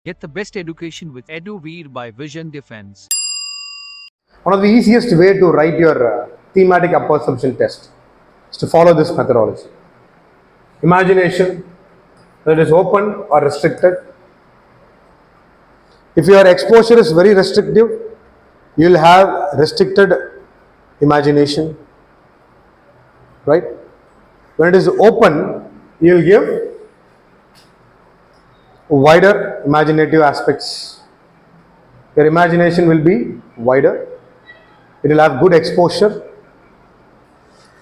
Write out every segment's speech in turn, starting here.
Get the best education with EduVeer by Vision Defense. One of the easiest way to write your thematic apperception test is to follow this methodology. Imagination, whether it is open or restricted. If your exposure is very restrictive, you will have restricted imagination, right? When it is open, you will give wider imaginative aspects. Your imagination will be wider. It will have good exposure.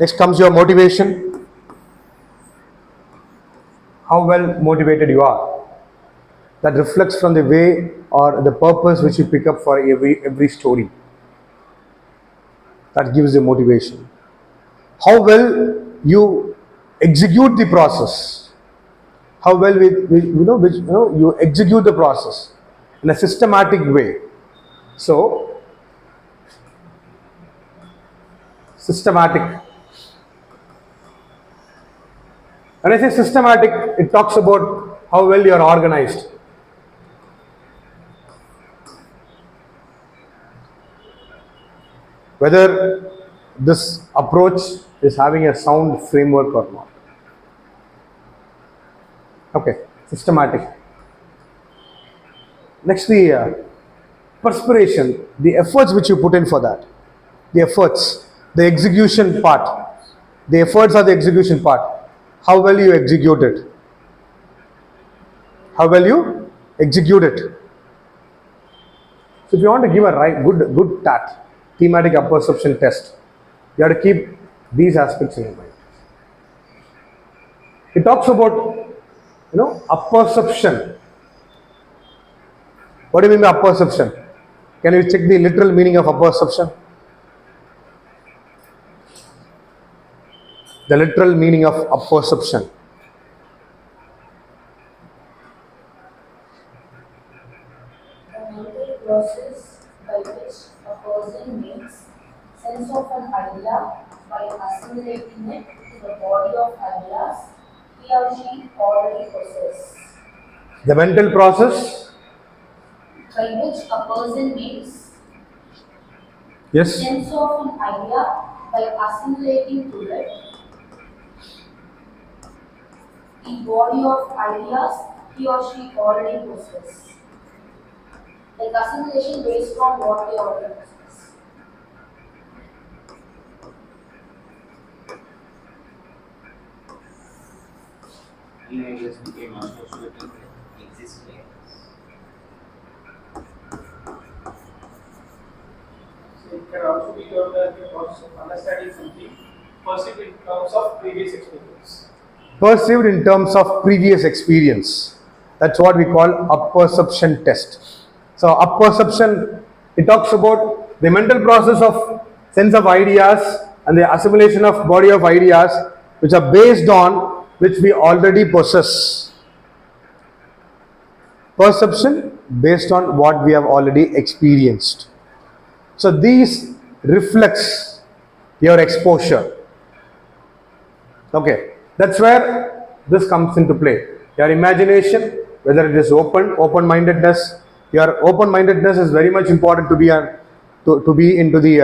Next comes your motivation. How well motivated you are. That reflects from the way or the purpose which you pick up for every story. That gives the motivation. How well you execute the process. How well you execute the process in a systematic way. So, systematic. When I say systematic, it talks about how well you are organized. Whether this approach is having a sound framework or not. Okay, systematic. Next, the perspiration, the efforts which you put in for that. The efforts, the execution part. The efforts are the execution part. How well you execute it. How well you execute it. So if you want to give a good TAT, thematic apperception test, you have to keep these aspects in your mind. It talks about apperception. What do you mean by apperception? Can you check the literal meaning of apperception? The literal meaning of apperception. A mental process by which a person makes sense of an idea by assimilating it to the body of ideas he or she already possesses. The mental process By which a person makes yes sense of an idea by assimilating to it the body of ideas he or she already possesses. Like assimilation based on what they already possess. New ideas became associated with existing. So it can also be termed as the process of understanding something perceived in terms of previous experience. perceived in terms of previous experience. That's what we call apperception test. So apperception, it talks about the mental process of sense of ideas and the assimilation of body of ideas which are based on which we already possess. Perception based on what we have already experienced. So these reflects your exposure. Okay, that's where this comes into play. Your imagination, whether it is open-mindedness. Your open-mindedness is very much important to be into the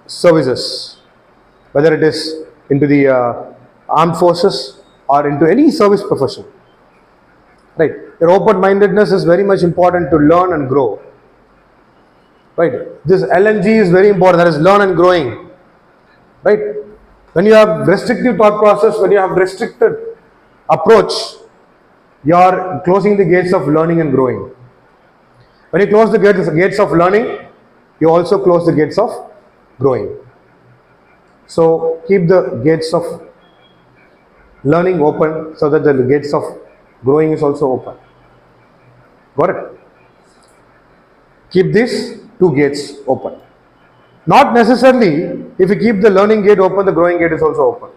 services, whether it is into the armed forces or into any service profession. Right, your open-mindedness is very much important to learn and grow. Right, this LNG is very important. That is learn and growing. Right, when you have restrictive thought process, when you have restricted approach, you are closing the gates of learning and growing. When you close the gates of learning, you also close the gates of growing. So keep the gates of learning open so that the gates of growing is also open. Got it? Keep these two gates open. Not necessarily, if you keep the learning gate open, the growing gate is also open.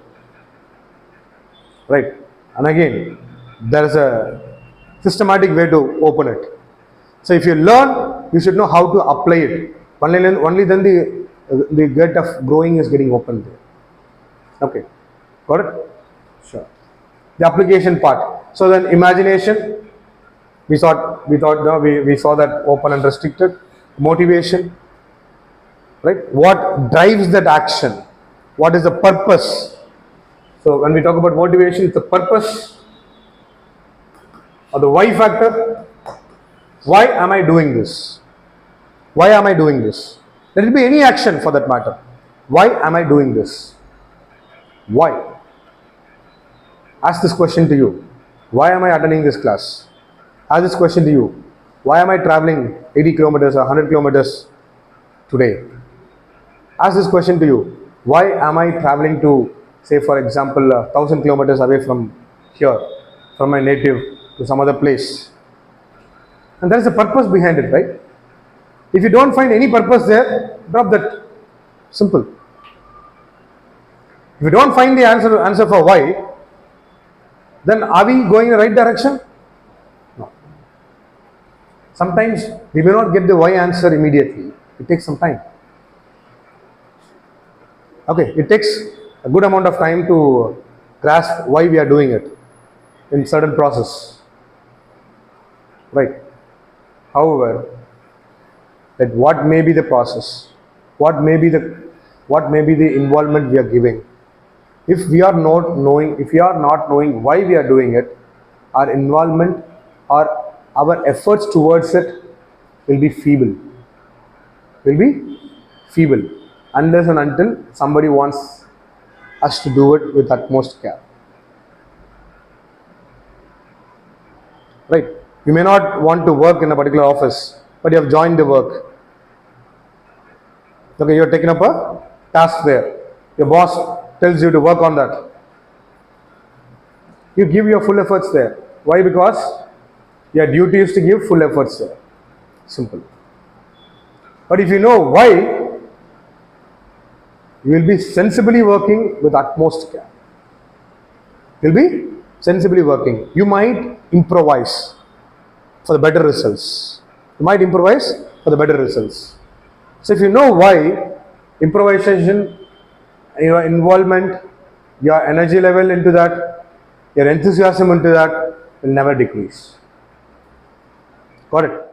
Right? And again, there is a systematic way to open it. So if you learn, you should know how to apply it. Only then the gate of growing is getting opened there. Okay, got it? Sure. The application part. So then imagination, We saw that open and restricted. Motivation, right? What drives that action? What is the purpose? So when we talk about motivation, it's the purpose or the why factor. Why am I doing this? Why am I doing this? Let it be any action for that matter. Why am I doing this? Why? Ask this question to you. Why am I attending this class? Ask this question to you. Why am I traveling 80 kilometers or 100 kilometers today? Ask this question to you. Why am I traveling to, say for example, 1000 kilometers away from here, from my native to some other place? And there is a purpose behind it, right? If you don't find any purpose there, drop that. Simple. If you don't find the answer for why, then are we going in the right direction? No. Sometimes we may not get the why answer immediately. It takes some time. Okay, it takes a good amount of time to grasp why we are doing it in certain process. Right. However, that what may be the process, what may be the involvement we are giving. If we are not knowing why we are doing it, our involvement or our efforts towards it will be feeble. Unless and until somebody wants us to do it with utmost care. Right? You may not want to work in a particular office, but you have joined the work. Okay, you are taking up a task there. Your boss tells you to work on that. You give your full efforts there. Why? Because your duty is to give full efforts there. Simple. But if you know why, you will be sensibly working with utmost care. You will be sensibly working. You might improvise for the better results. So if you know why, improvisation, your involvement, your energy level into that, your enthusiasm into that will never decrease. Got it?